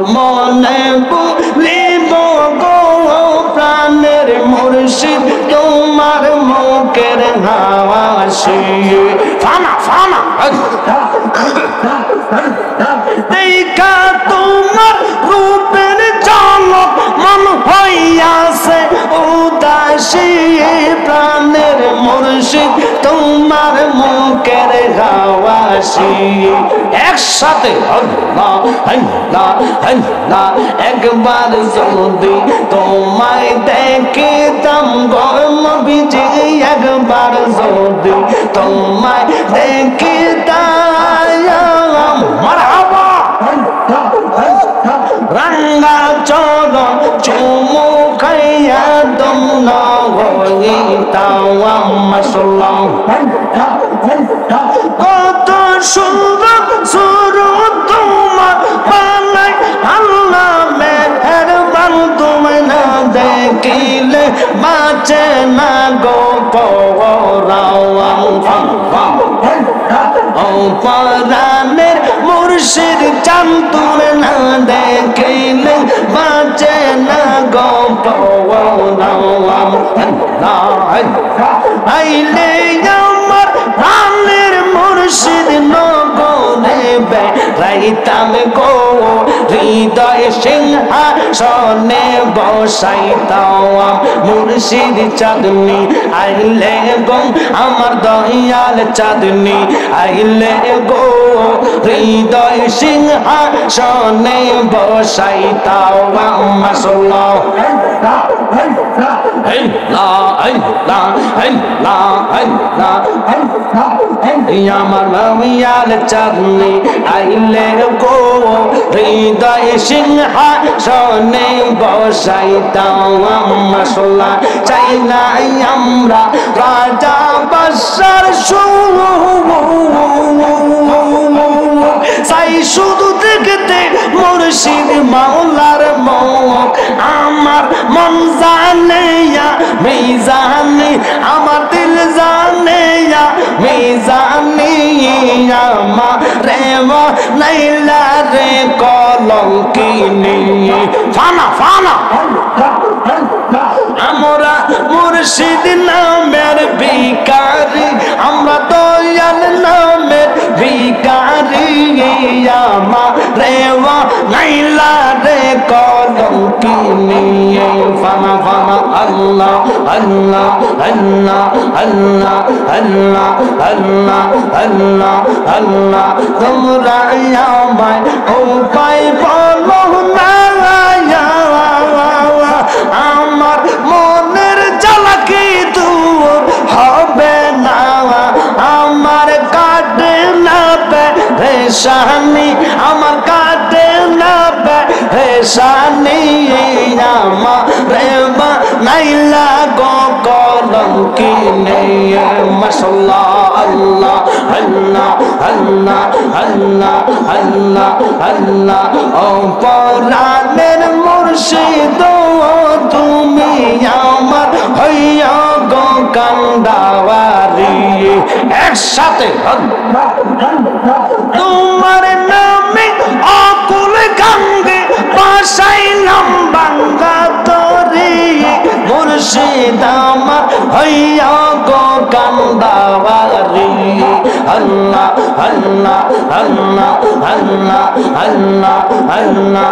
মনে বলিব গো প্রাণের মুর্শিদ তোমার মুখের হাসি ফানা ফানা দেখা তোমার রূপের ঝলক মন হইয়াছে উদাসী প্রাণের মুর্শিদ তোমার মুখের হাসি একসাথে আল্লাহ আল্লাহ আল্লাহ একবার যদি তোমায় দেখিতাম গো নবীজি একবার যদি তোমায় দেখিতাম মারহাবা রাঙ্গা চরণ চুমু খাইয়া দম না হইতাম মাশাআল্লাহ কত সুন্দর সুরত তোমার বানাই আল্লাহ মেহেরবান তুমি না দেখিলে বাঁচে না গো পরাওয়াম ও পরাণের মুর্শিদ চান তুমি না দেখিলে বাঁচে না গো পরাওয়াম আইলে আমার প্রাণের মুর্শিদ নগরে বেড়াইতাম গো হৃদয় সিংহাসনে বসাইতাম মুর্শিদ চাঁদনি আইলে গো আমার দয়াল চাঁদনি আইলে গো হৃদয় সিংহাসনে বসাইতাম মাশাআল্লাহ আমার মামিয়াল চাঁদনি আইলে গো হৃদয় সিংহাসনে বসাইতাম মাশাআল্লাহ চাই না আমরা রাজা বাদশার চাই শুধু দেখতে মুর্শিদ মাওলার মুখ আমার মন জানে মিজানি আমার দিল জানে মিজানি আমার রেওয়া নাইলা রে কলঙ্কিনী ফানা ফানা আমরা মুর্শিদ নামের ভিখারি আমরা দয়াল নামের ভিখারি আমার রেওয়া নাইলা রে কলঙ্কিনী ফানা ফানা আল্লাহ আল্লাহ আল্লাহ আল্লাহ আল্লাহ আল্লাহ আল্লাহ আল্লাহ তোমরা আমায় উপায় বলো না আমার মনের জ্বালাকি দূর হবে না আমার কাটে না পেরেশানি আমার কাটে না পেরেশানি আমার রেবা নাইলা গো কলঙ্কিনী মাশাআল্লাহ আল্লাহ আল্লাহ আল্লাহ আল্লাহ আল্লাহ আল্লাহ ও পরাণের মুর্শিদ তুমি আমার হইয়া গো কান্দাওয়ারি একসাথে তোমার নামে অকুল কান্দে বাসাইলাম বাংলা তরি মুর্শিদ আমার হইয়া গো কান্দাওয়ারি আল্লাহ আল্লাহ আল্লাহ আল্লাহ আল্লাহ আল্লাহ